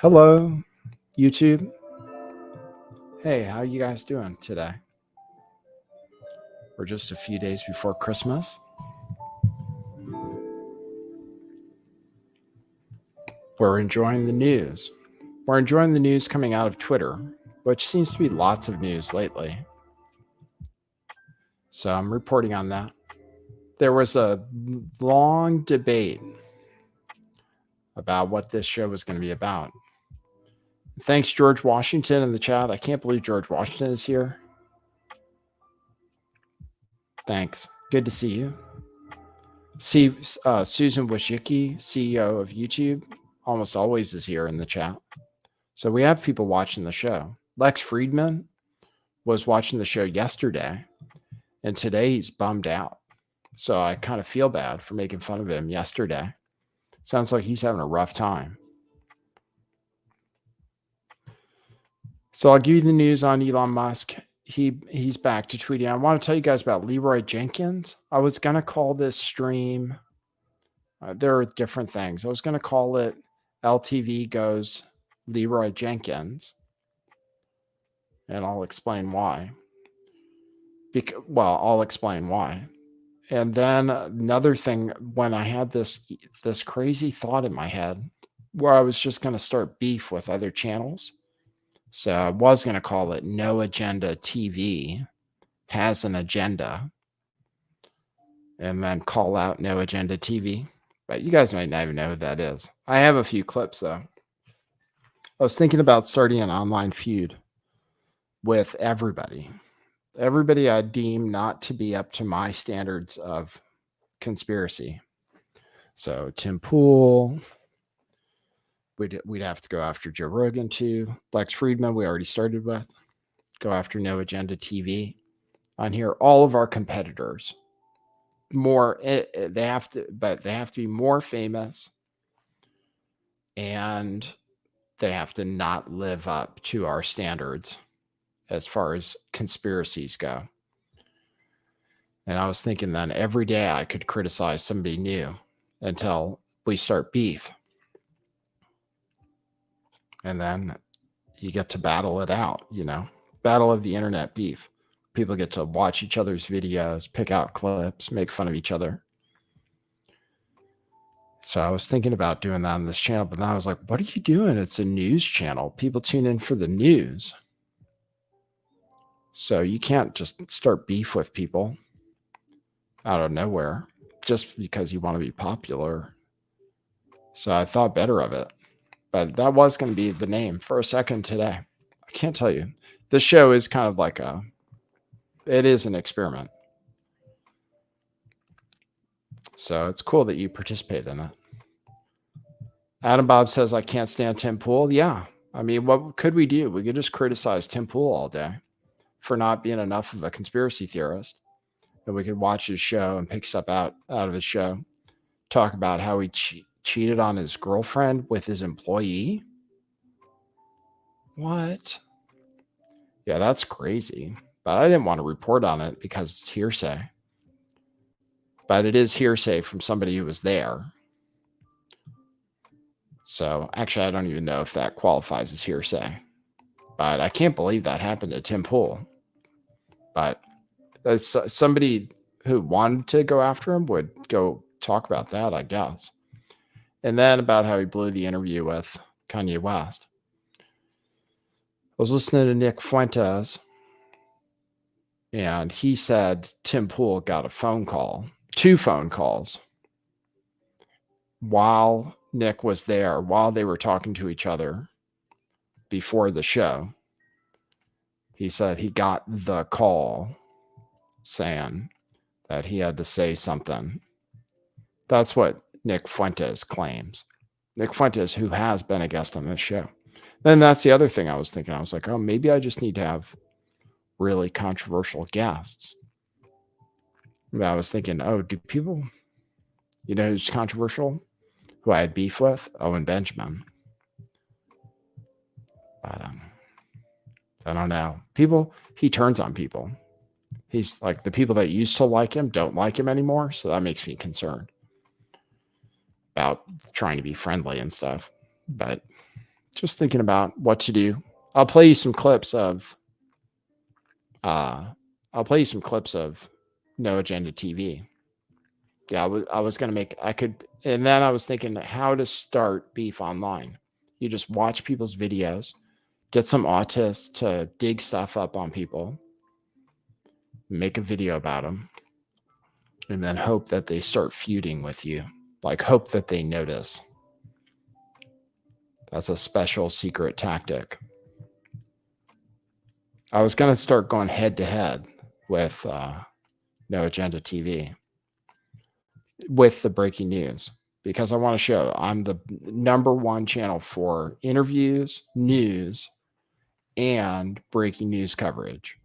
Hello, YouTube. Hey, how you guys doing today? We're just a few days before Christmas. We're enjoying the news. We're enjoying the news coming out of Twitter, which seems to be lots of news lately. So I'm reporting on that. There was a long debate about what this show was going to be about. Thanks, George Washington, in the chat. I can't believe George Washington is here. Thanks. Good to see you. See, Susan Wojcicki, CEO of YouTube, almost always is here in the chat. So we have people watching the show. Lex Friedman was watching the show yesterday, and today he's bummed out. So I kind of feel bad for making fun of him yesterday. Sounds like he's having a rough time. So I'll give you the news on Elon Musk. He's back to tweeting. I want to tell you guys about Leroy Jenkins. I was going to call this stream. There are different things. I was going to call it LTV Goes Leroy Jenkins. And I'll explain why. I'll explain why. And then another thing, when I had this crazy thought in my head where I was just going to start beef with other channels. So I was going to call it No Agenda TV Has an Agenda, and then call out No Agenda TV. But you guys might not even know who that is. I have a few clips, though. I was thinking about starting an online feud with everybody. Everybody I deem not to be up to my standards of conspiracy. So Tim Pool, we'd have to go after Joe Rogan too. Lex Friedman, we already started with. Go after No Agenda TV. On here, all of our competitors. They have to be more famous, and they have to not live up to our standards as far as conspiracies go. And I was thinking then every day I could criticize somebody new until we start beef. And then you get to battle it out, battle of the internet beef. People get to watch each other's videos, pick out clips, make fun of each other. So I was thinking about doing that on this channel, but then I was like, what are you doing? It's a news channel. People tune in for the news. So you can't just start beef with people out of nowhere just because you want to be popular. So I thought better of it. But that was going to be the name for a second today. I can't tell you. This show is kind of like it is an experiment. So it's cool that you participate in it. Adam Bob says, I can't stand Tim Pool. Yeah. I mean, what could we do? We could just criticize Tim Pool all day for not being enough of a conspiracy theorist. And we could watch his show and pick stuff out of his show. Talk about how he cheated on his girlfriend with his employee. What? Yeah, that's crazy. But I didn't want to report on it because it's hearsay. But it is hearsay from somebody who was there. So actually, I don't even know if that qualifies as hearsay. But I can't believe that happened to Tim Pool. But somebody who wanted to go after him would go talk about that, I guess. And then about how he blew the interview with Kanye West. I was listening to Nick Fuentes, and he said Tim Pool got two phone calls, while Nick was there, while they were talking to each other before the show. He said he got the call saying that he had to say something. That's what Nick Fuentes claims. Nick Fuentes, who has been a guest on this show. Then that's the other thing I was thinking. I was like, oh, maybe I just need to have really controversial guests. And I was thinking, oh, do people, who's controversial? Who I had beef with? Owen Benjamin. But I don't know. He turns on people. He's like, the people that used to like him don't like him anymore. So that makes me concerned about trying to be friendly and stuff. But Just thinking about what to do. I'll play you some clips of I'll play you some clips of No Agenda TV. Yeah, I was gonna make I could, and then I was thinking how to start beef online. You just watch people's videos, get some autists to dig stuff up on people, make a video about them, and then hope that they start feuding with you. Like, hope that they notice. That's a special secret tactic. I was going to start going head to head with No Agenda TV with the breaking news, because I want to show I'm the #1 channel for interviews, news, and breaking news coverage.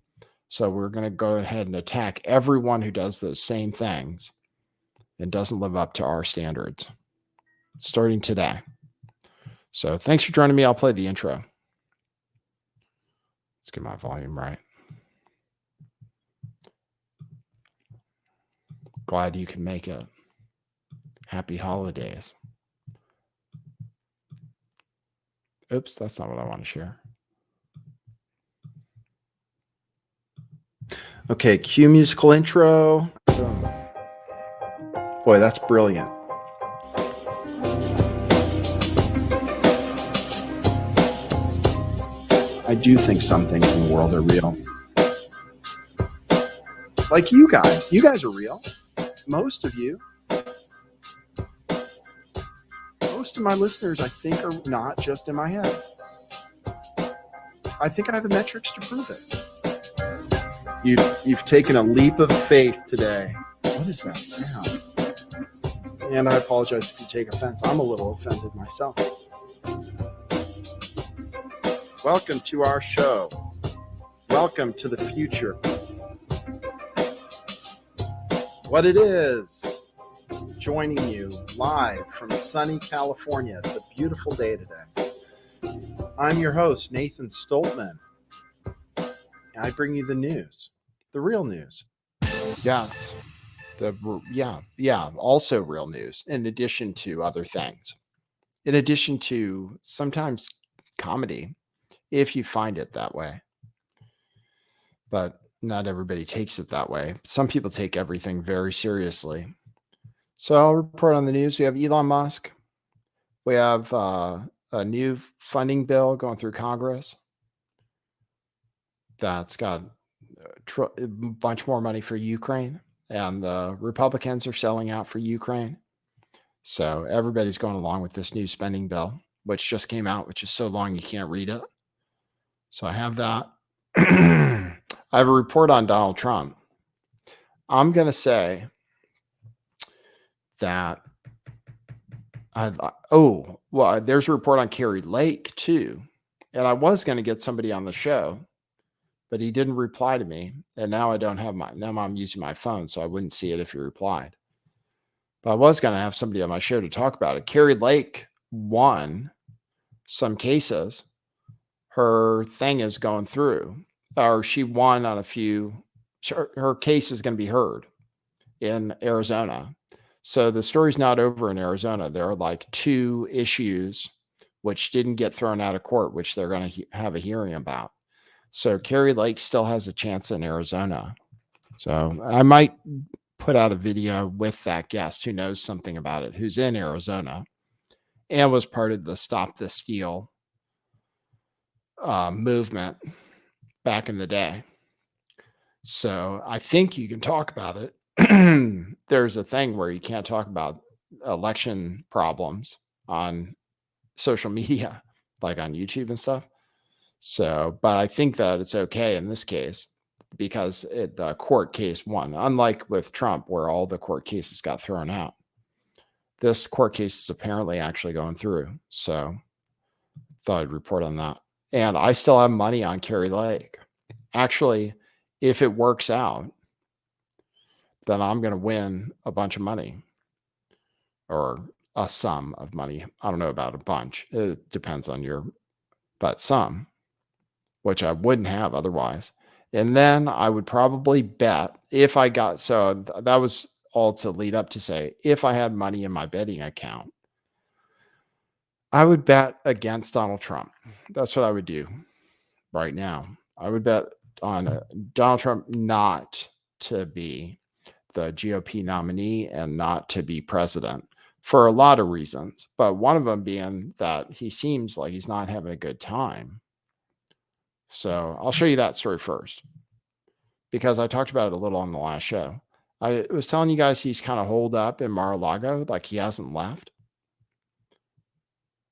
So we're going to go ahead and attack everyone who does those same things and doesn't live up to our standards, starting today. So thanks for joining me. I'll play the intro. Let's get my volume right. Glad you can make it. Happy holidays. Oops, that's not what I want to share. Okay, cue musical intro. Boy, that's brilliant. I do think some things in the world are real. Like you guys. You guys are real. Most of you. Most of my listeners, I think, are not just in my head. I think I have the metrics to prove it. You've taken a leap of faith today. What is that sound? And I apologize if you take offense. I'm a little offended myself. Welcome to our show. Welcome to the future. What it is, joining you live from sunny California. It's a beautiful day today. I'm your host, Nathan Stoltman. I bring you the news, the real news. Yes. Also real news, in addition to other things. In addition to sometimes comedy, if you find it that way. But not everybody takes it that way. Some people take everything very seriously. So I'll report on the news. We have Elon Musk. We have a new funding bill going through Congress that's got a bunch more money for Ukraine. And the Republicans are selling out for Ukraine. So everybody's going along with this new spending bill, which just came out, which is so long you can't read it. So I have that. I have a report on Donald Trump. I'm going to say that there's a report on Kari Lake too. And I was going to get somebody on the show, but he didn't reply to me. And now I don't have now I'm using my phone, so I wouldn't see it if he replied. But I was going to have somebody on my show to talk about it. Kari Lake won some cases. Her thing is going through, or she won on a few. Her case is going to be heard in Arizona. So the story's not over in Arizona. There are like 2 issues which didn't get thrown out of court, which they're going to have a hearing about. So Kari Lake still has a chance in Arizona. So I might put out a video with that guest who knows something about it, who's in Arizona and was part of the Stop the Steal movement back in the day. So I think you can talk about it. There's a thing where you can't talk about election problems on social media, like on YouTube and stuff. So, but I think that it's okay in this case because the court case won, unlike with Trump, where all the court cases got thrown out. This court case is apparently actually going through. So thought I'd report on that. And I still have money on Kari Lake. Actually, if it works out, then I'm going to win a bunch of money or a sum of money. I don't know about a bunch. It depends on but some, which I wouldn't have otherwise. And then I would probably bet if I got, so that was all to lead up to say, if I had money in my betting account, I would bet against Donald Trump. That's what I would do right now. I would bet on Donald Trump not to be the GOP nominee and not to be president for a lot of reasons. But one of them being that he seems like he's not having a good time. So I'll show you that story first because I talked about it a little on the last show. I was telling you guys he's kind of holed up in Mar-a-Lago, like he hasn't left.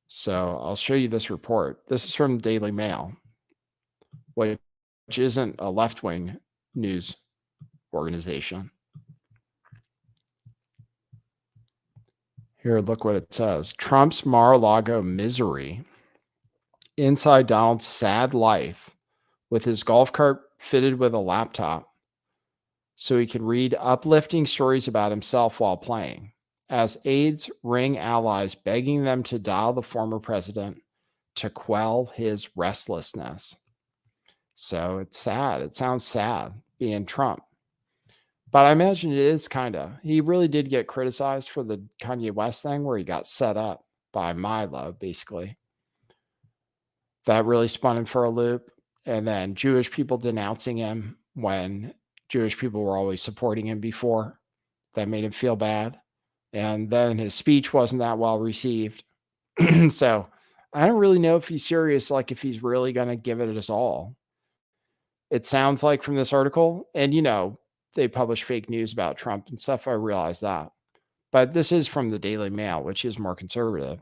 So I'll show you this report. This is from the Daily Mail, which isn't a left-wing news organization. Here, look what it says. Trump's Mar-a-Lago misery. Inside Donald's sad life with his golf cart fitted with a laptop so he can read uplifting stories about himself while playing. As aides ring allies begging them to dial the former president to quell his restlessness. So it's sad. It sounds sad being Trump. But I imagine it is kind of. He really did get criticized for the Kanye West thing where he got set up by Milo, basically. That really spun him for a loop. And then Jewish people denouncing him when Jewish people were always supporting him before. That made him feel bad. And then his speech wasn't that well received. So I don't really know if he's serious, like if he's really going to give it his all. It sounds like from this article, and they publish fake news about Trump and stuff. I realize that. But this is from the Daily Mail, which is more conservative.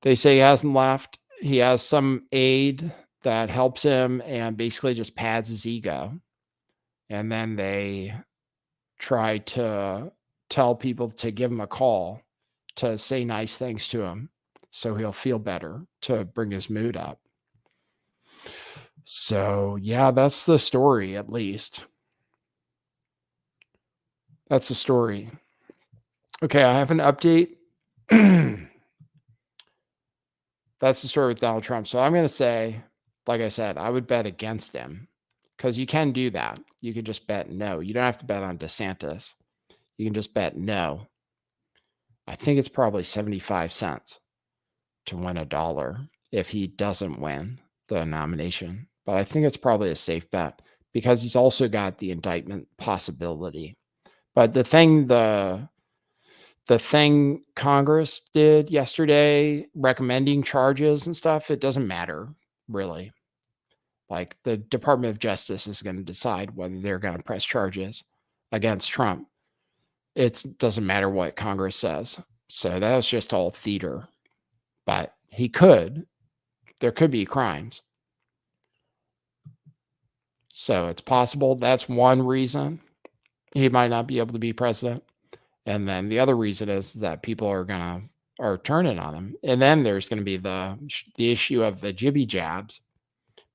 They say he hasn't left. He has some aide that helps him and basically just pads his ego. And then they try to tell people to give him a call to say nice things to him so he'll feel better, to bring his mood up. So, yeah, that's the story, at least. That's the story. Okay, I have an update. That's the story with Donald Trump. So I'm going to say, like I said, I would bet against him because you can do that. You can just bet no. You don't have to bet on DeSantis. You can just bet no. I think it's probably 75 cents to win $1 if he doesn't win the nomination. But I think it's probably a safe bet because he's also got the indictment possibility. But the thing Congress did yesterday, recommending charges and stuff, it doesn't matter, really. Like, the Department of Justice is going to decide whether they're going to press charges against Trump. It doesn't matter what Congress says. So that was just all theater. But there could be crimes. So it's possible that's one reason he might not be able to be president. And then the other reason is that people are turning on him. And then there's going to be the issue of the jibby jabs,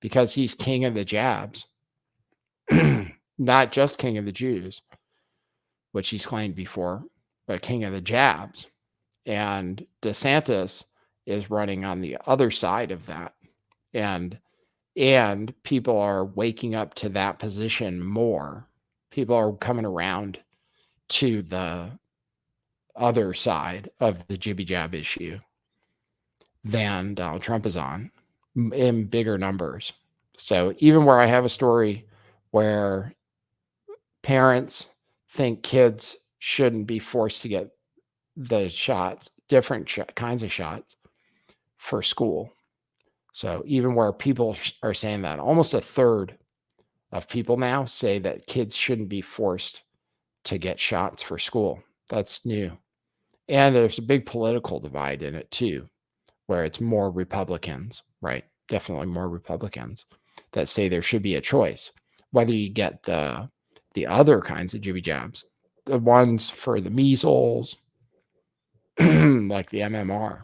because he's king of the jabs, not just king of the Jews, which he's claimed before, but king of the jabs. And DeSantis is running on the other side of that. And people are waking up to that position more. People are coming around to the other side of the jibby jab issue than Donald Trump is on in bigger numbers. So even where I have a story where parents think kids shouldn't be forced to get the shots, different kinds of shots for school. So even where people are saying that, almost a third of people now say that kids shouldn't be forced to get shots for school. That's new. And there's a big political divide in it too, where it's more Republicans, right? Definitely more Republicans that say there should be a choice, whether you get the other kinds of jibby jabs, the ones for the measles, like the MMR.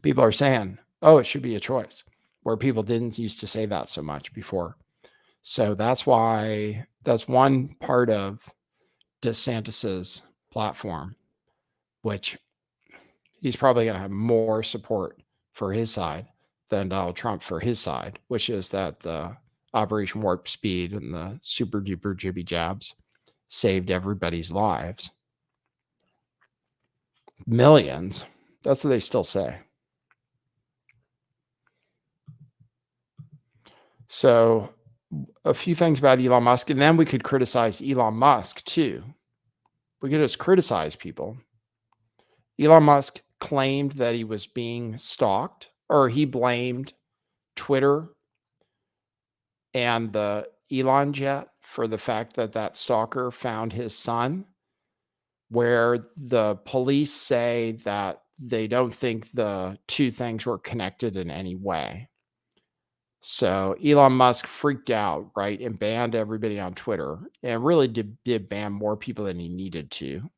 People are saying, oh, it should be a choice, where people didn't used to say that so much before. So that's why that's one part of DeSantis's platform, which he's probably going to have more support for his side than Donald Trump for his side, which is that the Operation Warp Speed and the super duper jibby jabs saved everybody's lives. Millions. That's what they still say. So a few things about Elon Musk, and then we could criticize Elon Musk too. We could just criticize people. Elon Musk claimed that he was being stalked, or he blamed Twitter and the Elon jet for the fact that that stalker found his son, where the police say that they don't think the two things were connected in any way. So Elon Musk freaked out, right, and banned everybody on Twitter, and really did ban more people than he needed to,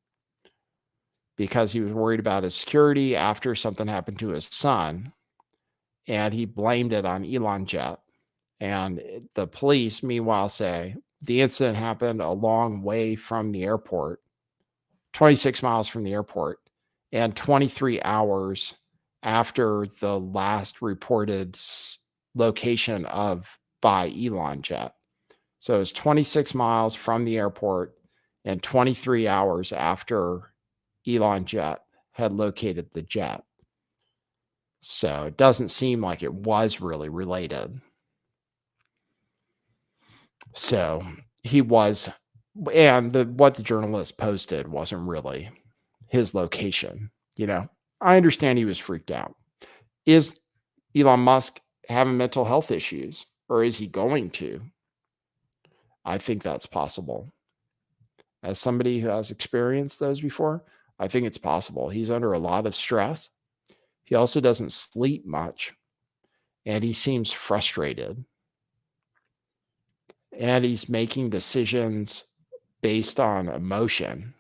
because he was worried about his security after something happened to his son, and he blamed it on Elon Jet. And the police, meanwhile, say the incident happened a long way from the airport, 26 miles from the airport, and 23 hours after the last reported location of by Elon Jet. So it's 26 miles from the airport and 23 hours after Elon Jet had located the jet. So it doesn't seem like it was really related. So he was, and what the journalist posted wasn't really his location. You know, I understand he was freaked out. Is Elon Musk having mental health issues, or is he going to? I think that's possible. As somebody who has experienced those before, I think it's possible. He's under a lot of stress. He also doesn't sleep much, and he seems frustrated. And he's making decisions based on emotion.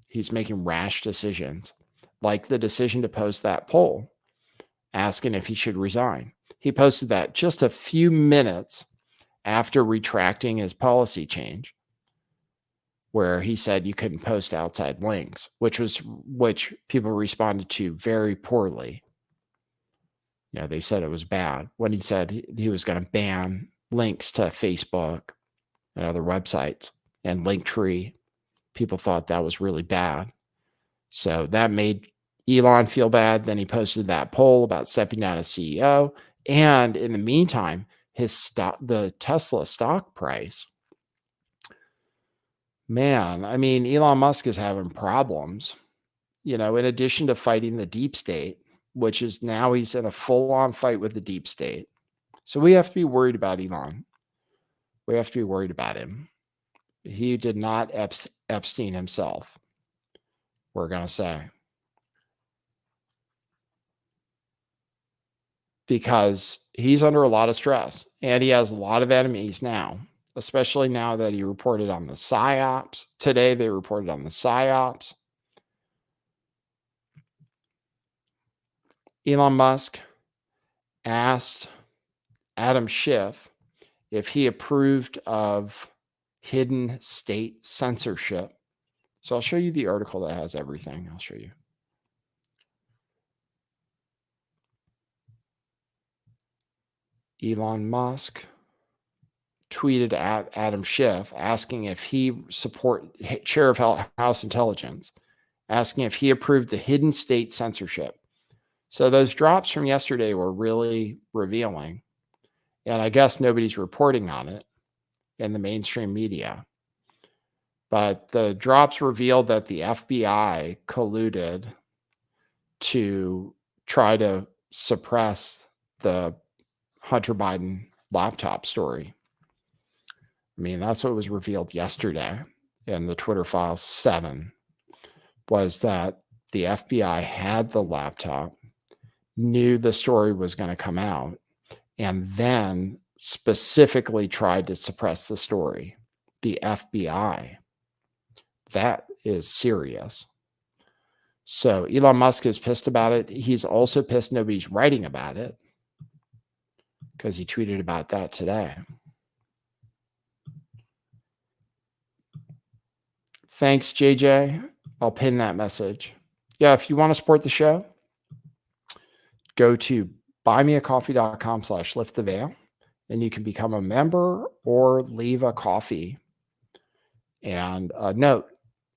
He's making rash decisions, like the decision to post that poll asking if he should resign. He posted that just a few minutes after retracting his policy change, where he said you couldn't post outside links, which people responded to very poorly. You know, they said it was bad when he said he was going to ban links to Facebook and other websites and Linktree. People thought that was really bad. So that made Elon feel bad. Then he posted that poll about stepping down as CEO. And in the meantime, the Tesla stock price, man, I mean, Elon Musk is having problems, you know, in addition to fighting the deep state, which is now he's in a full-on fight with the deep state. So we have to be worried about Elon. We have to be worried about him. He did not Epstein himself, we're going to say. Because he's under a lot of stress and he has a lot of enemies now, especially now that he reported on the PSYOPs. Today, they reported on the PSYOPs. Elon Musk asked Adam Schiff if he approved of hidden state censorship. So I'll show you the article that has everything. I'll show you. Elon Musk tweeted at Adam Schiff asking if he chair of House Intelligence, asking if he approved the hidden state censorship. So those drops from yesterday were really revealing. And I guess nobody's reporting on it in the mainstream media. But the drops revealed that the FBI colluded to try to suppress the Hunter Biden laptop story. I mean, that's what was revealed yesterday in the Twitter Files 7, was that the FBI had the laptop, knew the story was going to come out, and then specifically tried to suppress the story. The FBI. That is serious. So Elon Musk is pissed about it. He's also pissed nobody's writing about it, because he tweeted about that today. Thanks, JJ. I'll pin that message. Yeah, if you want to support the show, go to buymeacoffee.com/lifttheveil, and you can become a member or leave a coffee and a note.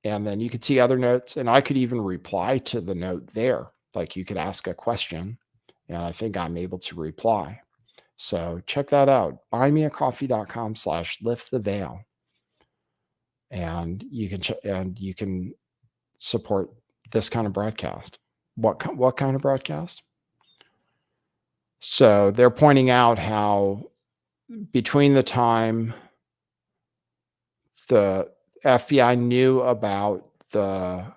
And then you could see other notes, and I could even reply to the note there. Like you could ask a question, and I think I'm able to reply. So check that out. buymeacoffee.com/lifttheveil. And you can support this kind of broadcast. What kind of broadcast? So they're pointing out how between the time the FBI knew about the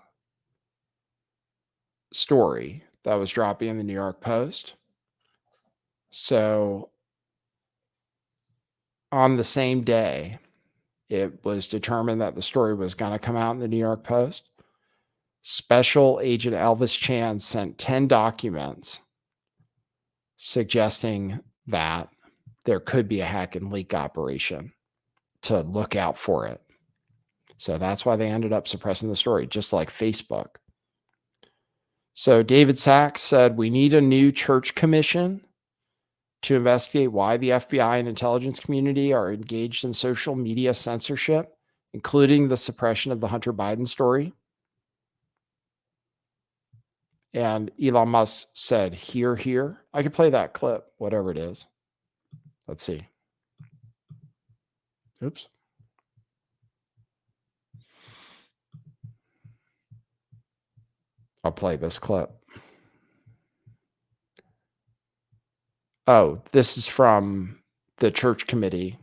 story that was dropping in the New York Post, so on the same day, it was determined that the story was going to come out in the New York Post. Special Agent Elvis Chan sent 10 documents suggesting that there could be a hack and leak operation to look out for it. So that's why they ended up suppressing the story, just like Facebook. So David Sachs said, we need a new church commission to investigate why the FBI and intelligence community are engaged in social media censorship, including the suppression of the Hunter Biden story. And Elon Musk said, hear, hear. I could play that clip, whatever it is. Let's see. Oops. I'll play this clip. Oh, this is from the church committee.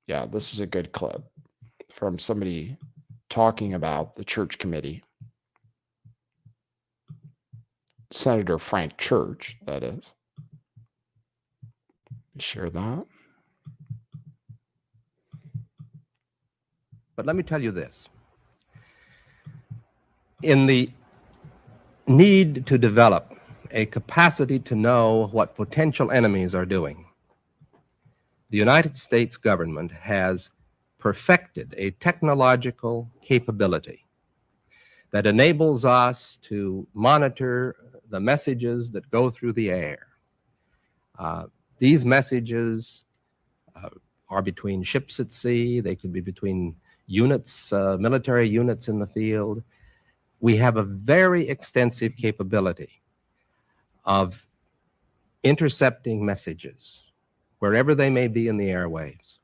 Yeah, this is a good clip from somebody talking about the church committee. Senator Frank Church, that is. Share that. But let me tell you this. In the need to develop a capacity to know what potential enemies are doing, the United States government has perfected a technological capability that enables us to monitor the messages that go through the air. These messages are between ships at sea. They could be between units, military units in the field. We have a very extensive capability of intercepting messages wherever they may be in the airwaves.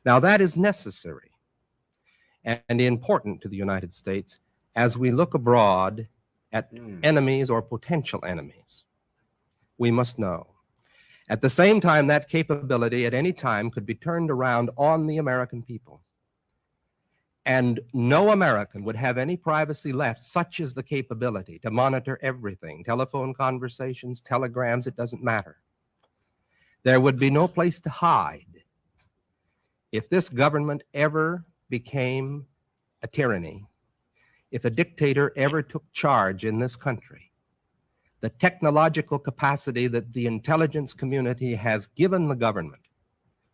Now, that is necessary and important to the United States as we look abroad at enemies or potential enemies. We must know. At the same time, that capability at any time could be turned around on the American people. And no American would have any privacy left. Such is the capability to monitor everything, telephone conversations, telegrams, it doesn't matter. There would be no place to hide. If this government ever became a tyranny, if a dictator ever took charge in this country, the technological capacity that the intelligence community has given the government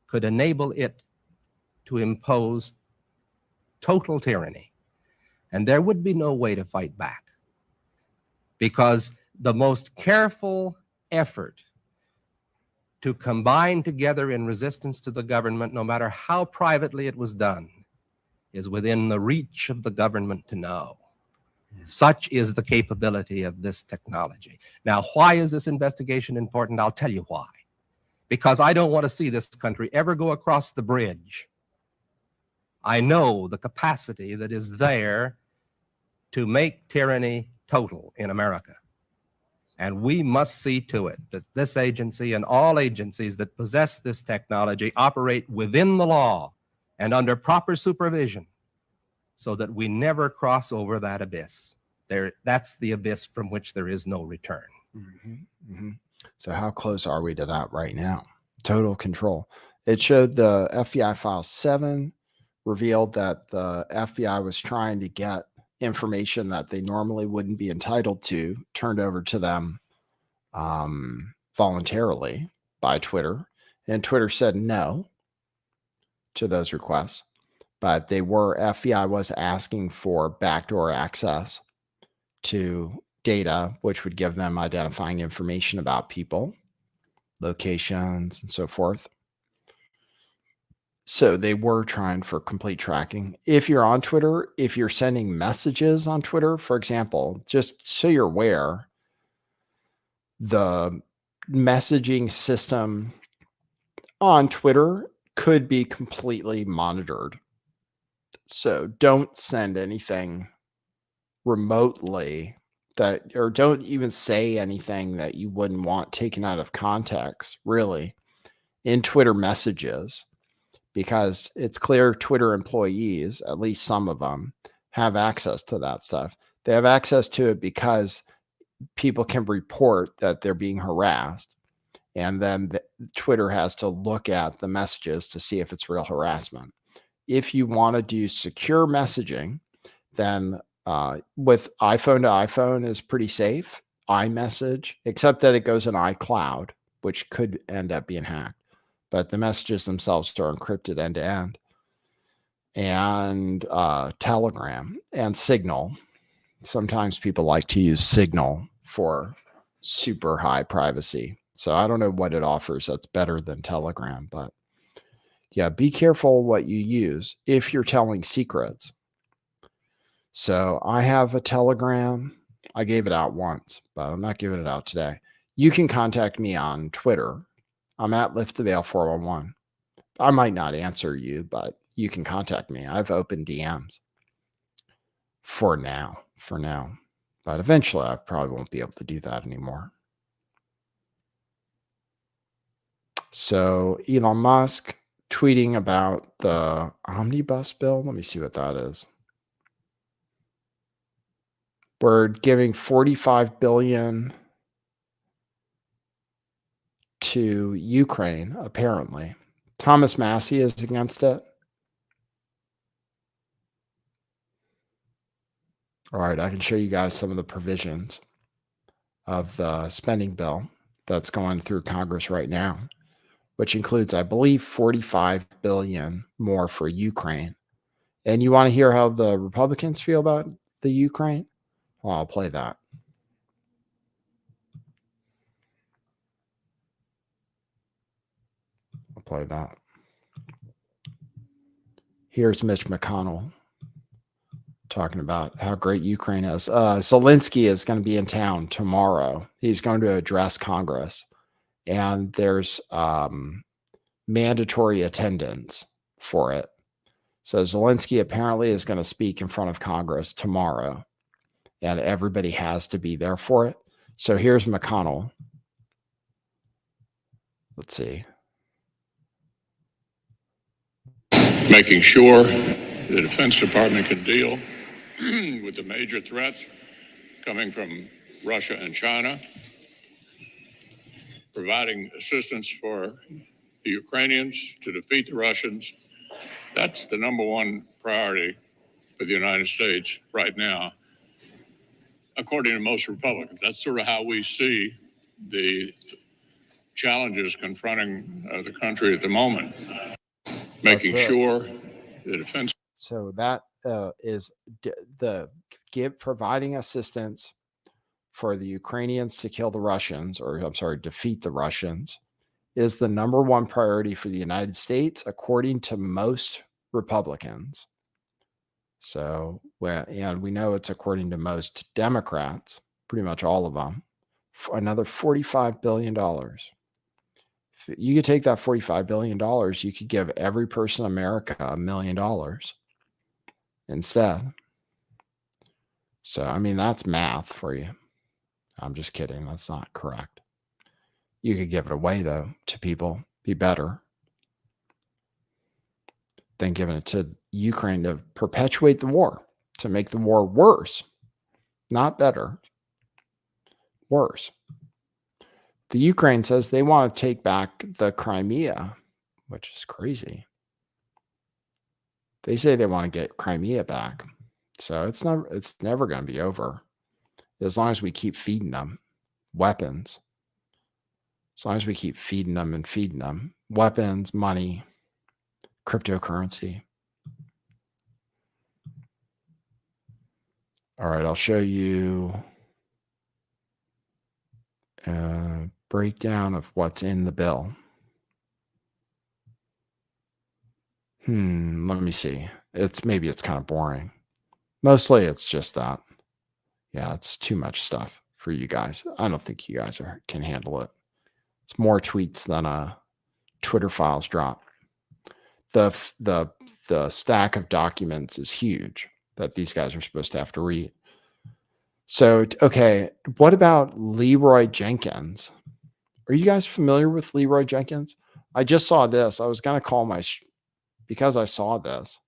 could enable it to impose total tyranny. And there would be no way to fight back, because the most careful effort to combine together in resistance to the government, no matter how privately it was done, is within the reach of the government to know. Such is the capability of this technology. Now, why is this investigation important? I'll tell you why. Because I don't want to see this country ever go across the bridge. I know the capacity that is there to make tyranny total in America. And we must see to it that this agency and all agencies that possess this technology operate within the law and under proper supervision, so that we never cross over that abyss. That's the abyss from which there is no return. Mm-hmm, mm-hmm. So how close are we to that right now? Total control. It showed the FBI File 7 revealed that the FBI was trying to get information that they normally wouldn't be entitled to turned over to them voluntarily by Twitter. And Twitter said no to those requests. But FBI was asking for backdoor access to data, which would give them identifying information about people, locations, and so forth. So they were trying for complete tracking. If you're on Twitter, if you're sending messages on Twitter, for example, just so you're aware, the messaging system on Twitter could be completely monitored. So don't send anything remotely that, or don't even say anything that you wouldn't want taken out of context, really, in Twitter messages, because it's clear Twitter employees, at least some of them, have access to that stuff. They have access to it because people can report that they're being harassed. And then Twitter has to look at the messages to see if it's real harassment. If you want to do secure messaging, then with iPhone to iPhone is pretty safe. iMessage, except that it goes in iCloud, which could end up being hacked. But the messages themselves are encrypted end to end. And Telegram and Signal. Sometimes people like to use Signal for super high privacy. So I don't know what it offers that's better than Telegram, but yeah, be careful what you use if you're telling secrets. So I have a Telegram. I gave it out once, but I'm not giving it out today. You can contact me on Twitter. I'm at Lift the Veil 411. I might not answer you, but you can contact me. I've opened DMs for now. But eventually I probably won't be able to do that anymore. So Elon Musk tweeting about the omnibus bill. Let me see what that is. We're giving $45 billion to Ukraine, apparently. Thomas Massie is against it. All right, I can show you guys some of the provisions of the spending bill that's going through Congress right now, which includes, I believe, $45 billion more for Ukraine. And you want to hear how the Republicans feel about the Ukraine? Well, I'll play that. Here's Mitch McConnell talking about how great Ukraine is. Zelensky is going to be in town tomorrow. He's going to address Congress, and there's mandatory attendance for it. So Zelensky apparently is going to speak in front of Congress tomorrow, and everybody has to be there for it. So here's McConnell. Let's see. Making sure the Defense Department can deal with the major threats coming from Russia and China, providing assistance for the Ukrainians to defeat the Russians. That's the number one priority for the United States right now, according to most Republicans. That's sort of how we see the challenges confronting the country at the moment. Making sure the defense. So that is providing assistance for the Ukrainians to kill the Russians, or I'm sorry, defeat the Russians, is the number one priority for the United States, according to most Republicans. So, and we know it's according to most Democrats, pretty much all of them, for another $45 billion. If you could take that $45 billion, you could give every person in America $1 million instead. So, I mean, that's math for you. I'm just kidding. That's not correct. You could give it away, though, to people. Be better than giving it to Ukraine to perpetuate the war, to make the war worse, not better, worse. The Ukraine says they want to take back the Crimea, which is crazy. They say they want to get Crimea back. So it's never going to be over as long as we keep feeding them weapons. As long as we keep feeding them weapons, money, cryptocurrency. All right, I'll show you a breakdown of what's in the bill. Let me see. Maybe it's kind of boring. Mostly it's just that. Yeah, it's too much stuff for you guys. I don't think you guys can handle it. It's more tweets than Twitter files drop. The stack of documents is huge that these guys are supposed to have to read. So, okay, what about Leroy Jenkins? Are you guys familiar with Leroy Jenkins? I just saw this. I was going to call because I saw this,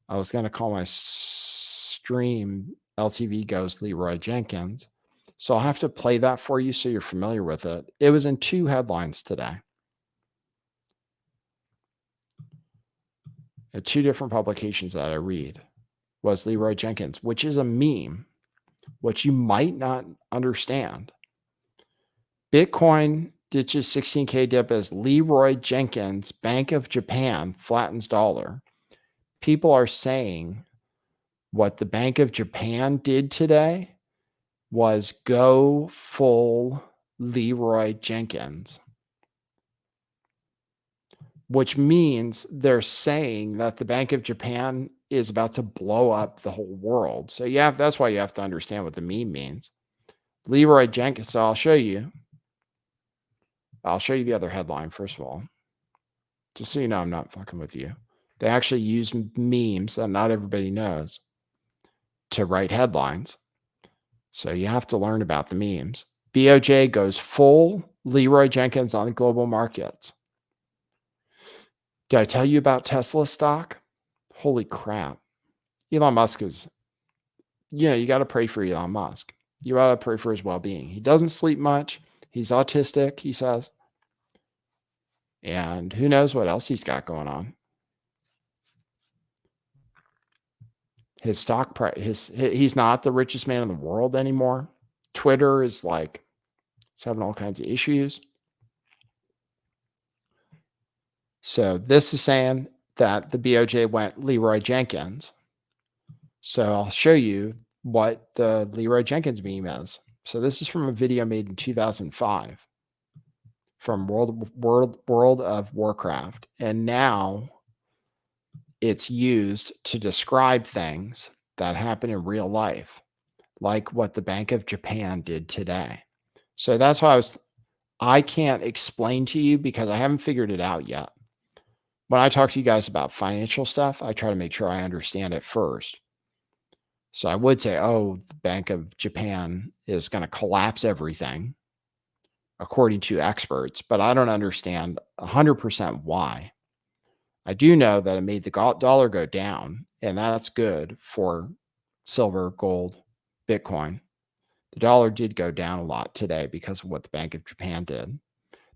I was going to call my stream LTV Goes Leroy Jenkins. So I'll have to play that for you so you're familiar with it. It was in 2 headlines today. 2 different publications that I read was Leroy Jenkins, which is a meme, which you might not understand. Bitcoin ditches 16K dip as Leroy Jenkins, Bank of Japan, flattens dollar. People are saying what the Bank of Japan did today was go full Leroy Jenkins, which means they're saying that the Bank of Japan is about to blow up the whole world. So that's why you have to understand what the meme means. Leroy Jenkins, so I'll show you the other headline, first of all, just so you know I'm not fucking with you. They actually use memes that not everybody knows to write headlines. So you have to learn about the memes. BOJ goes full Leroy Jenkins on global markets. Did I tell you about Tesla stock? Holy crap. Elon Musk is, you got to pray for Elon Musk. You got to pray for his well-being. He doesn't sleep much. He's autistic, he says. And who knows what else he's got going on. His stock price, he's not the richest man in the world anymore. Twitter is it's having all kinds of issues. So this is saying that the BOJ went Leroy Jenkins. So I'll show you what the Leroy Jenkins meme is. So this is from a video made in 2005 from World of Warcraft. And now it's used to describe things that happen in real life, like what the Bank of Japan did today. So that's why I can't explain to you because I haven't figured it out yet. When I talk to you guys about financial stuff, I try to make sure I understand it first. So I would say, the Bank of Japan is going to collapse everything, according to experts, but I don't understand 100% why. I do know that it made the dollar go down, and that's good for silver, gold, Bitcoin. The dollar did go down a lot today because of what the Bank of Japan did.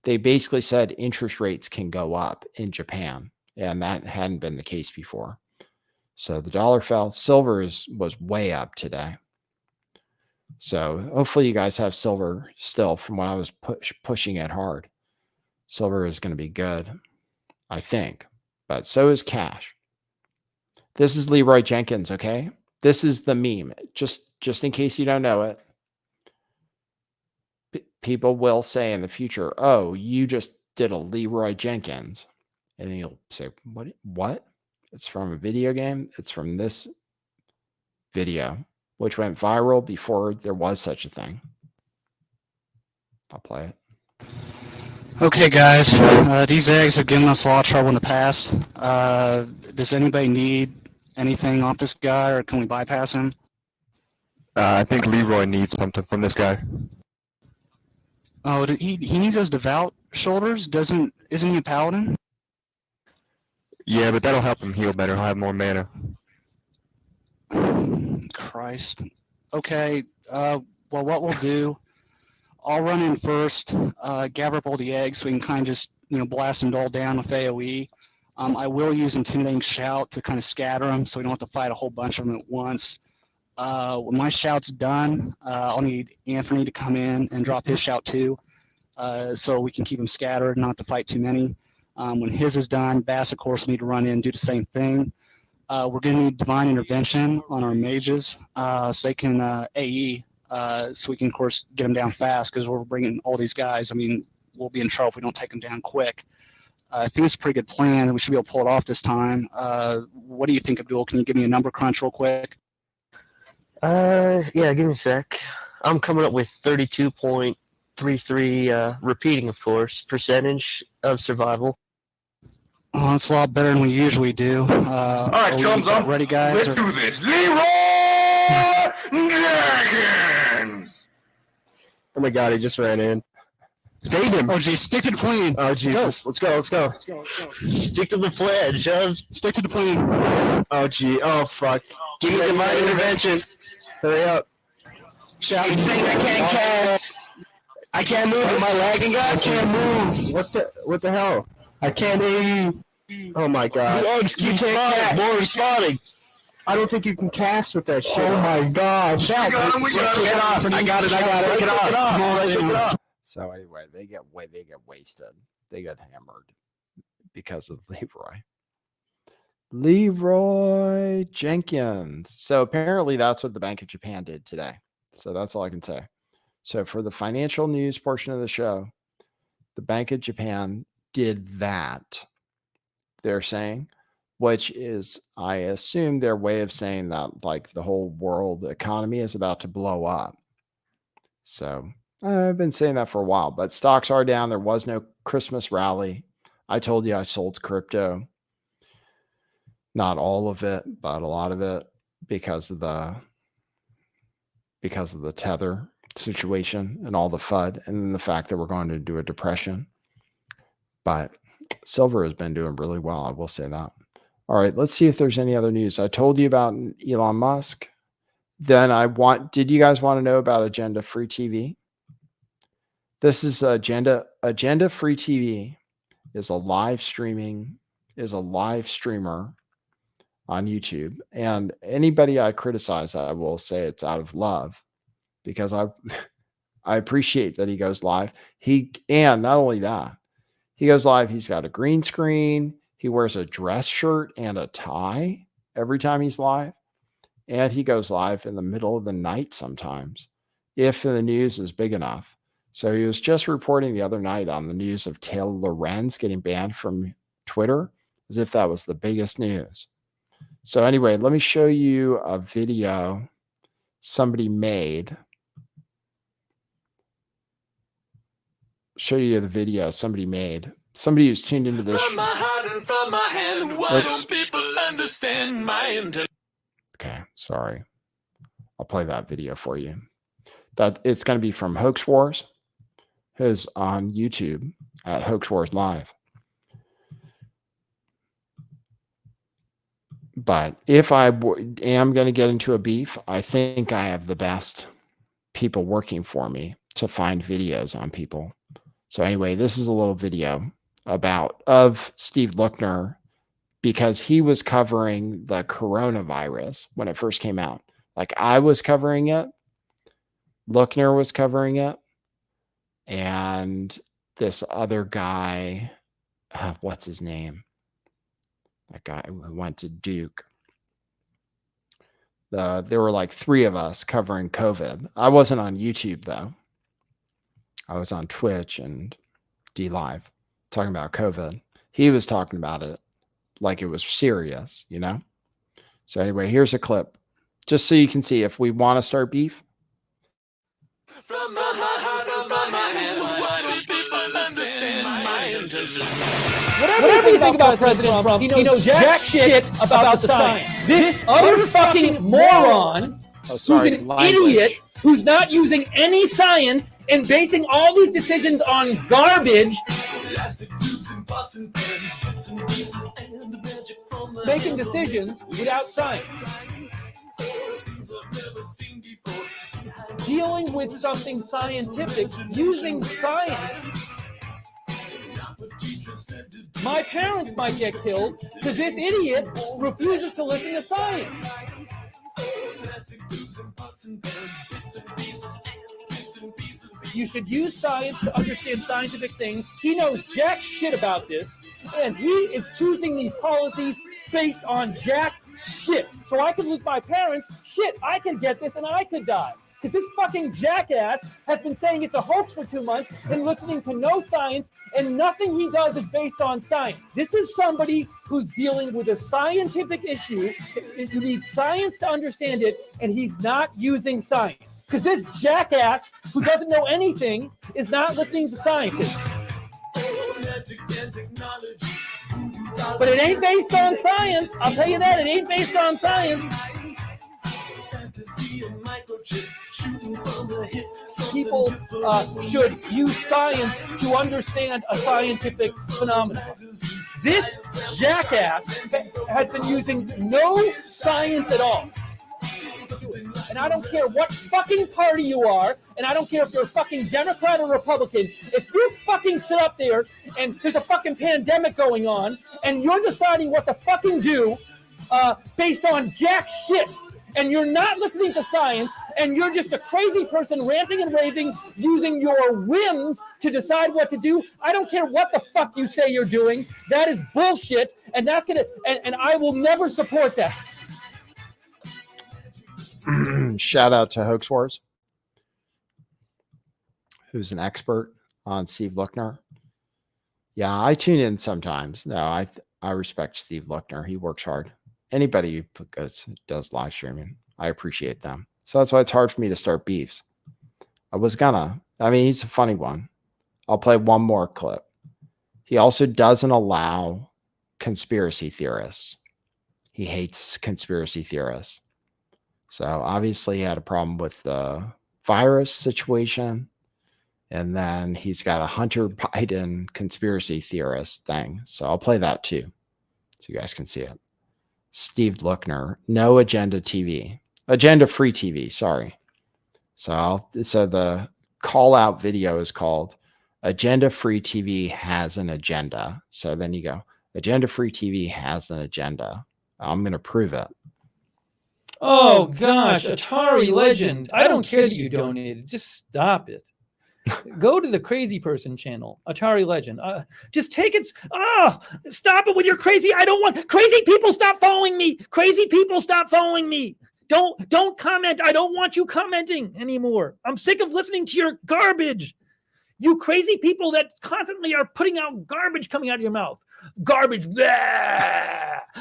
They basically said interest rates can go up in Japan, and that hadn't been the case before. So the dollar fell. Silver was way up today. So hopefully you guys have silver still from when I was pushing it hard. Silver is going to be good, I think. But so is cash. This is Leroy Jenkins, okay? This is the meme. Just in case you don't know it. People will say in the future, you just did a Leroy Jenkins. And then you'll say, what? It's from a video game. It's from this video, which went viral before there was such a thing. I'll play it. Okay, guys, these eggs have given us a lot of trouble in the past. Does anybody need anything off this guy, or can we bypass him? I think Leroy needs something from this guy. Oh, he needs those devout shoulders. Isn't he a paladin? Yeah, but that'll help him heal better. He'll have more mana. Christ. Okay. Well, what we'll do, I'll run in first, gather up all the eggs so we can kind of just blast them all down with AOE. I will use Intimidating Shout to kind of scatter them so we don't have to fight a whole bunch of them at once. When my shout's done, I'll need Anthony to come in and drop his shout too, so we can keep them scattered, not to fight too many. When his is done, Bass, of course, will need to run in and do the same thing. We're going to need Divine Intervention on our mages, so they can AE, so we can, of course, get them down fast, because we're bringing all these guys. I mean, we'll be in trouble if we don't take them down quick. I think it's a pretty good plan. We should be able to pull it off this time. What do you think, Abdul? Can you give me a number crunch real quick? Yeah, give me a sec. I'm coming up with 32.33, repeating, of course, percentage of survival. Oh, that's a lot better than we usually do. All right, chums, ready, guys? Let's or- do this. Leroy Jenkins! Oh my God, he just ran in. Save him! Oh, geez, stick to the plane. Oh Jesus! Let's go! Stick to the plan, Shove. Stick to the plane. Oh gee! Oh fuck! Give me divine intervention! Hurry up! Shout saying I can't cast. I can't move. Am I lagging, guys? I can't move. What the hell? I can't hear you. Oh my God! The eggs keep spawning. More responding. I don't think you can cast with that shit. Oh my God! Shout! We got it off. I got it. Take it off. Take it off. So anyway, they get wasted. They get hammered because of Leroy Jenkins. So apparently that's what the Bank of Japan did today. So that's all I can say. So for the financial news portion of the show, the Bank of Japan did that. They're saying, which is, I assume, their way of saying that like the whole world economy is about to blow up. So I've been saying that for a while, but stocks are down. There was no Christmas rally. I told you I sold crypto. Not all of it, but a lot of it because of the Tether situation and all the FUD, and then the fact that we're going to do a depression. But silver has been doing really well. I will say that. All right, let's see if there's any other news. I told you about Elon Musk. Then did you guys want to know about Agenda Free TV? This is Agenda Free TV is a live streamer on YouTube. And anybody I criticize, I will say it's out of love because I appreciate that he goes live. And not only that, he goes live, he's got a green screen, he wears a dress shirt and a tie every time he's live. And he goes live in the middle of the night sometimes, if the news is big enough. So he was just reporting the other night on the news of Taylor Lorenz getting banned from Twitter, as if that was the biggest news. So anyway, let me show you a video somebody made. Show you the video somebody made. Somebody who's tuned into this. From my heart and from my hand, why don't people understand my intent? Okay, sorry. I'll play that video for you. That it's going to be from Hoax Wars. Is on YouTube at Hoax Wars Live. But if I am going to get into a beef, I think I have the best people working for me to find videos on people. So anyway, this is a little video of Steve Lookner because he was covering the coronavirus when it first came out. Like I was covering it. Lookner was covering it. And this other guy, what's his name? That guy who went to Duke. There were like 3 of us covering COVID. I wasn't on YouTube though. I was on Twitch and DLive talking about COVID. He was talking about it like it was serious, you know? So anyway, here's a clip just so you can see if we want to start beef. From my heart and from my hand, why don't people understand my intention? Whatever you think about President Trump, he knows jack shit about the science. This other fucking moron who's an idiot who's not using any science and basing all these decisions on garbage, making decisions without science. Dealing with something scientific, using science. My parents might get killed because this idiot refuses to listen to science. You should use science to understand scientific things. He knows jack shit about this, and he is choosing these policies based on jack shit. So I could lose my parents. Shit, I could get this and I could die. because this fucking jackass has been saying it's a hoax for 2 months and listening to no science, and nothing he does is based on science. This is somebody who's dealing with a scientific issue. You need science to understand it, and he's not using science. Because this jackass who doesn't know anything is not listening to scientists. But it ain't based on science. I'll tell you that. It ain't based on science. People should use science to understand a scientific phenomenon. This jackass has been using no science at all. And I don't care what fucking party you are, and I don't care if you're a fucking Democrat or Republican, if you fucking sit up there and there's a fucking pandemic going on, and you're deciding what to fucking do based on jack shit, and you're not listening to science, and you're just a crazy person ranting and raving, using your whims to decide what to do, I don't care what the fuck you say you're doing. That is bullshit, and that's gonna, and I will never support that. Shout out to Hoax Wars, who's an expert on Steve Lookner. Yeah, I tune in sometimes. No, I respect Steve Lookner. He works hard. Anybody who does live streaming, I appreciate them. So that's why it's hard for me to start beefs. He's a funny one. I'll play one more clip. He also doesn't allow conspiracy theorists. He hates conspiracy theorists. So obviously he had a problem with the virus situation. And then he's got a Hunter Biden conspiracy theorist thing. So I'll play that too, so you guys can see it. Steve Lookner, No Agenda TV. Agenda Free TV, sorry. So the call out video is called Agenda Free TV Has an Agenda. So then you go, Agenda Free TV has an agenda. I'm going to prove it. Oh gosh, Atari Legend. I don't care that you donated. Just stop it. Go to the crazy person channel, Atari Legend. Just take it. Stop it with your crazy. I don't want crazy people. Stop following me. Crazy people, stop following me. Don't comment. I don't want you commenting anymore. I'm sick of listening to your garbage. You crazy people that constantly are putting out garbage coming out of your mouth. Garbage. Blah.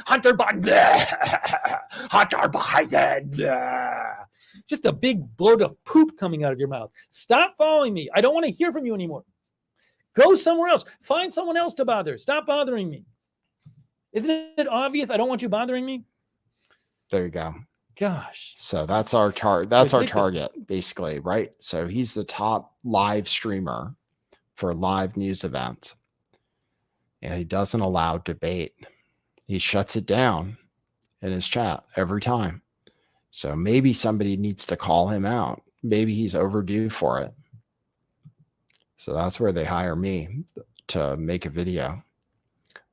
Hunter Biden. Blah. Hunter Biden. Blah. Just a big bloat of poop coming out of your mouth. Stop following me. I don't want to hear from you anymore. Go somewhere else. Find someone else to bother. Stop bothering me. Isn't it obvious I don't want you bothering me? There you go. Gosh. So that's our target. That's our target, basically, right? So he's the top live streamer for live news events. And he doesn't allow debate. He shuts it down in his chat every time. So maybe somebody needs to call him out. Maybe he's overdue for it. So that's where they hire me to make a video.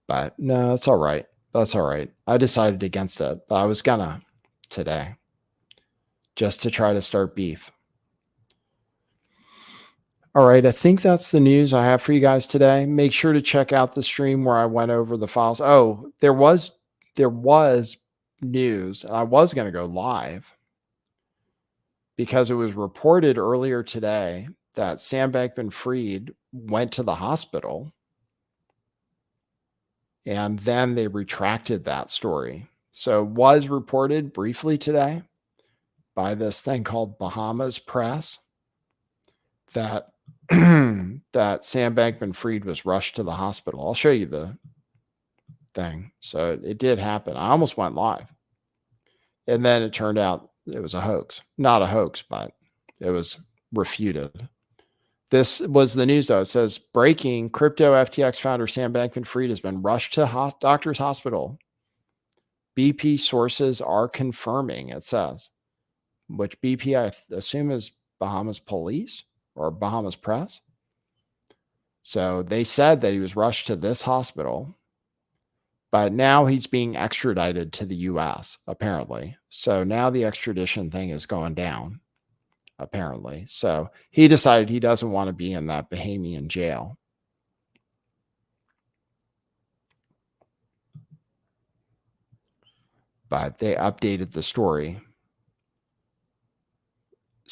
But no, that's all right. That's all right. I decided against it, but I was gonna today just to try to start beef. All right, I think that's the news I have for you guys today. Make sure to check out the stream where I went over the files. Oh, there was news, and I was going to go live because it was reported earlier today that Sam Bankman-Fried went to the hospital, and then they retracted that story. So it was reported briefly today by this thing called Bahamas Press that that Sam Bankman-Fried was rushed to the hospital. I'll show you the thing. So it did happen. I almost went live. And then it turned out it was a hoax. Not a hoax, but it was refuted. This was the news, though. It says, breaking, crypto FTX founder Sam Bankman-Fried has been rushed to doctor's hospital. BP sources are confirming, it says. Which BP, I assume, is Bahamas Police or Bahamas Press. So they said that he was rushed to this hospital, but now he's being extradited to the U.S., apparently. So now the extradition thing is going down, apparently. So he decided he doesn't want to be in that Bahamian jail. But they updated the story.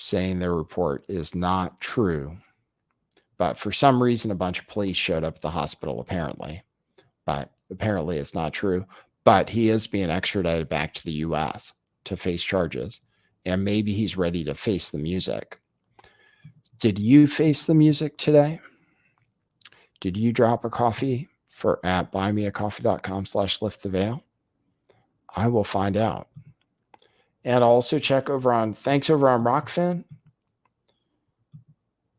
saying their report is not true. But for some reason, a bunch of police showed up at the hospital, apparently. But apparently it's not true. But he is being extradited back to the U.S. to face charges. And maybe he's ready to face the music. Did you face the music today? Did you drop a coffee at buymeacoffee.com/lifttheveil? I will find out. And also check thanks over on Rockfin.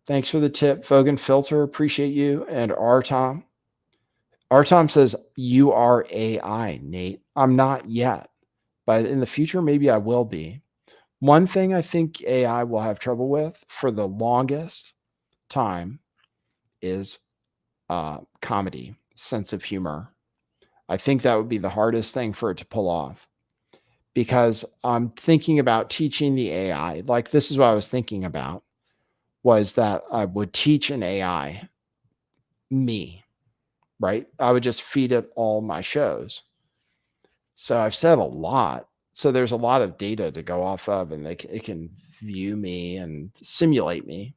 Thanks for the tip, Fogan Filter. Appreciate you. And Artom. Artom says, you are AI, Nate. I'm not yet, but in the future, maybe I will be. One thing I think AI will have trouble with for the longest time is comedy, sense of humor. I think that would be the hardest thing for it to pull off, because I'm thinking about teaching the AI. Like, this is what I was thinking about, was that I would teach an AI me, right? I would just feed it all my shows. So I've said a lot. So there's a lot of data to go off of, and it can view me and simulate me.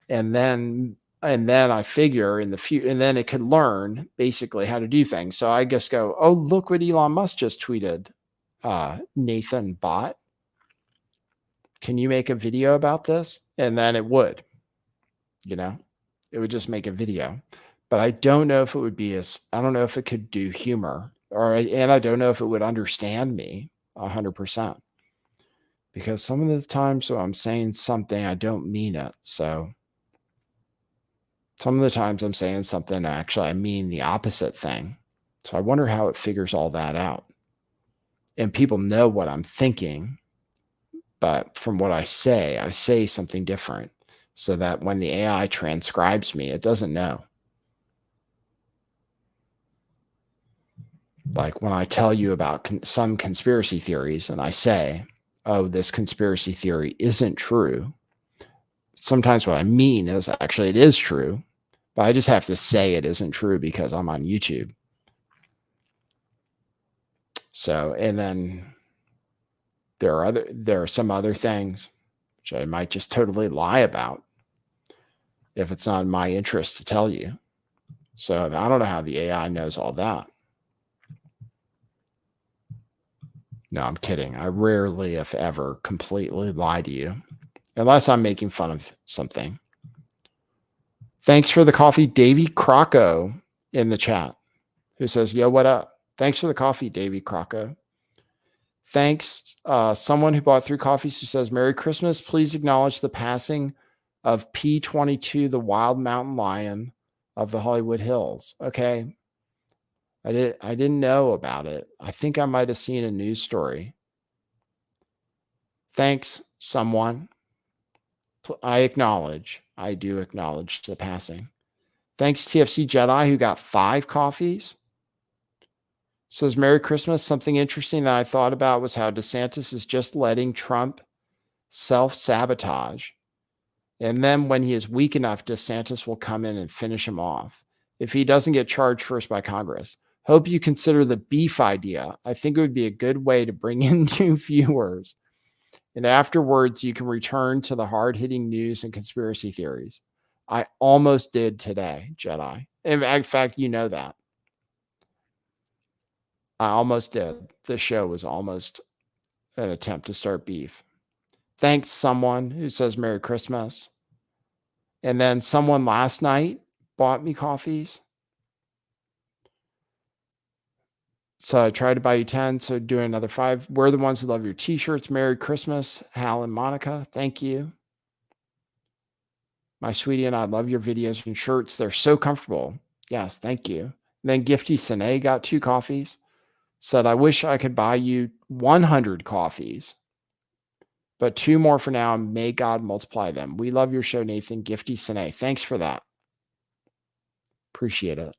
And then I figure in the future, and then it could learn basically how to do things. So I just go, oh, look what Elon Musk just tweeted. Nathan Bot, can you make a video about this? And then it would, it would just make a video. But I don't know if it would be I don't know if it could do humor, and I don't know if it would understand me 100%. Because some of the times when I'm saying something, I don't mean it. So some of the times I'm saying something, actually, I mean the opposite thing. So I wonder how it figures all that out. And people know what I'm thinking, but from what I say something different, so that when the AI transcribes me, it doesn't know. Like when I tell you about some conspiracy theories and I say, oh, this conspiracy theory isn't true. Sometimes what I mean is actually it is true, but I just have to say it isn't true because I'm on YouTube. So, and then there are some other things which I might just totally lie about if it's not in my interest to tell you. So I don't know how the AI knows all that. No, I'm kidding. I rarely, if ever, completely lie to you, unless I'm making fun of something. Thanks for the coffee, Davey Crocco in the chat, who says, yo, what up? Thanks for the coffee, Davey Crocco. Thanks. Someone who bought 3 coffees who says, Merry Christmas. Please acknowledge the passing of P22, the wild mountain lion of the Hollywood Hills. Okay. I didn't know about it. I think I might have seen a news story. Thanks, someone. I do acknowledge the passing. Thanks, TFC Jedi, who got 5 coffees. Says, Merry Christmas. Something interesting that I thought about was how DeSantis is just letting Trump self-sabotage. And then when he is weak enough, DeSantis will come in and finish him off if he doesn't get charged first by Congress. Hope you consider the beef idea. I think it would be a good way to bring in new viewers. And afterwards, you can return to the hard-hitting news and conspiracy theories. I almost did today, Jedi. In fact, you know that. I almost did. The show was almost an attempt to start beef. Thanks, someone who says Merry Christmas. And then someone last night bought me coffees. So I tried to buy you 10, so do another 5. We're the ones who love your t-shirts. Merry Christmas, Hal and Monica. Thank you. My sweetie and I love your videos and shirts. They're so comfortable. Yes, thank you. And then Gifty Sine got 2 coffees. Said, I wish I could buy you 100 coffees, but 2 more for now, and may God multiply them. We love your show, Nathan. Gifty Sine. Thanks for that. Appreciate it.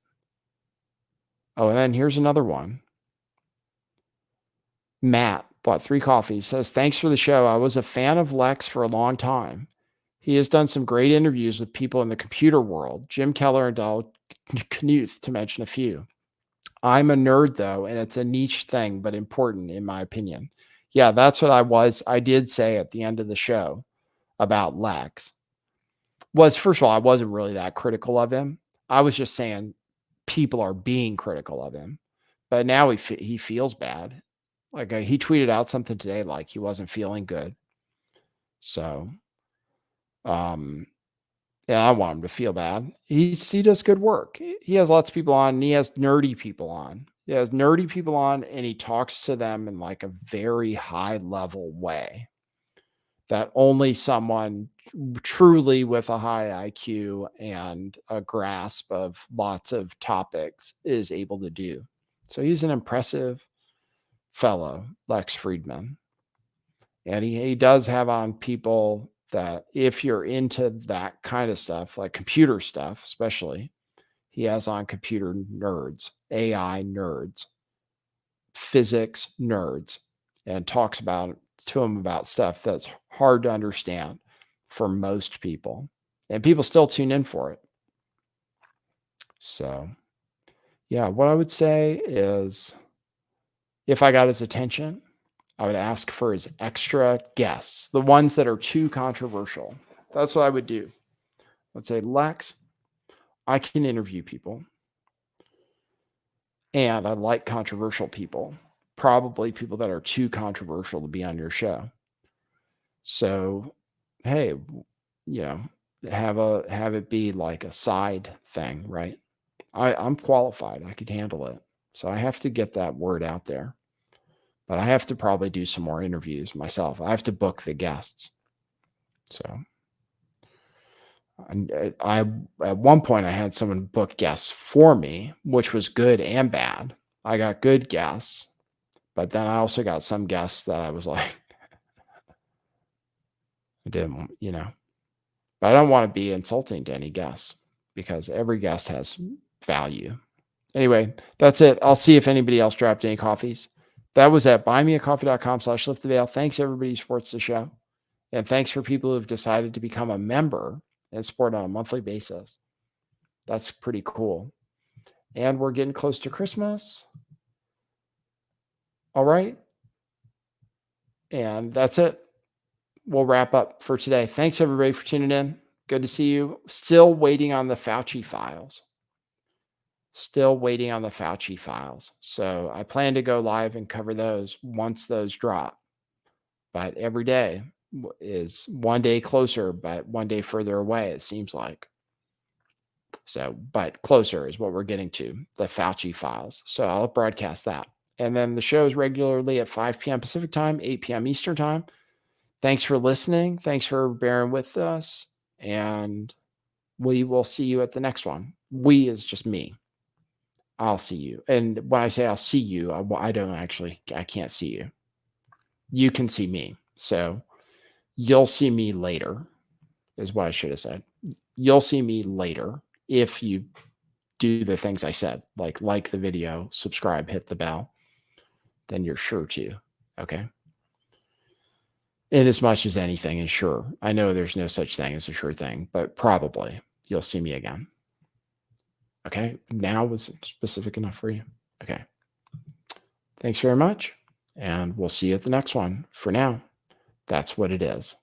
Oh, and then here's another one. Matt bought 3 coffees. Says, thanks for the show. I was a fan of Lex for a long time. He has done some great interviews with people in the computer world, Jim Keller and Del Knuth, to mention a few. I'm a nerd, though, and it's a niche thing, but important in my opinion. Yeah, that's what I did say at the end of the show about Lex. First of all, I wasn't really that critical of him. I was just saying people are being critical of him. But now he feels bad. Like he tweeted out something today like he wasn't feeling good. So, and I want him to feel bad. He does good work. He has lots of people on, and he has nerdy people on. He has nerdy people on, and he talks to them in like a very high level way that only someone truly with a high IQ and a grasp of lots of topics is able to do. So he's an impressive fellow, Lex Friedman. And he does have on people that if you're into that kind of stuff, like computer stuff, especially, he has on computer nerds, AI nerds, physics nerds, and talks to them about stuff that's hard to understand for most people. And people still tune in for it. So, yeah, what I would say is if I got his attention, I would ask for his extra guests, the ones that are too controversial. That's what I would do. I'd say, Lex, I can interview people. And I like controversial people, probably people that are too controversial to be on your show. So, hey, have it be like a side thing, right? I'm qualified. I could handle it. So I have to get that word out there. But I have to probably do some more interviews myself. I have to book the guests. So I at one point I had someone book guests for me, which was good and bad. I got good guests, but then I also got some guests that I was like, I didn't, but I don't want to be insulting to any guests because every guest has value. Anyway, that's it. I'll see if anybody else dropped any coffees. That was at buymeacoffee.com/lifttheveil. Thanks everybody who supports the show. And thanks for people who have decided to become a member and support on a monthly basis. That's pretty cool. And we're getting close to Christmas. All right. And that's it. We'll wrap up for today. Thanks everybody for tuning in. Good to see you. Still waiting on the Fauci files. So I plan to go live and cover those once those drop. But every day is one day closer, but one day further away, it seems like. So, but closer is what we're getting to, the Fauci files. So I'll broadcast that. And then the show is regularly at 5 p.m. Pacific time, 8 p.m. Eastern time. Thanks for listening. Thanks for bearing with us. And we will see you at the next one. We is just me. I'll see you. And when I say I'll see you, I can't see you. You can see me. So you'll see me later is what I should have said. You'll see me later if you do the things I said, like the video, subscribe, hit the bell, then you're sure to. Okay. In as much as anything is sure. I know there's no such thing as a sure thing, but probably you'll see me again. Okay. Now was specific enough for you. Okay. Thanks very much. And we'll see you at the next one. For now, that's what it is.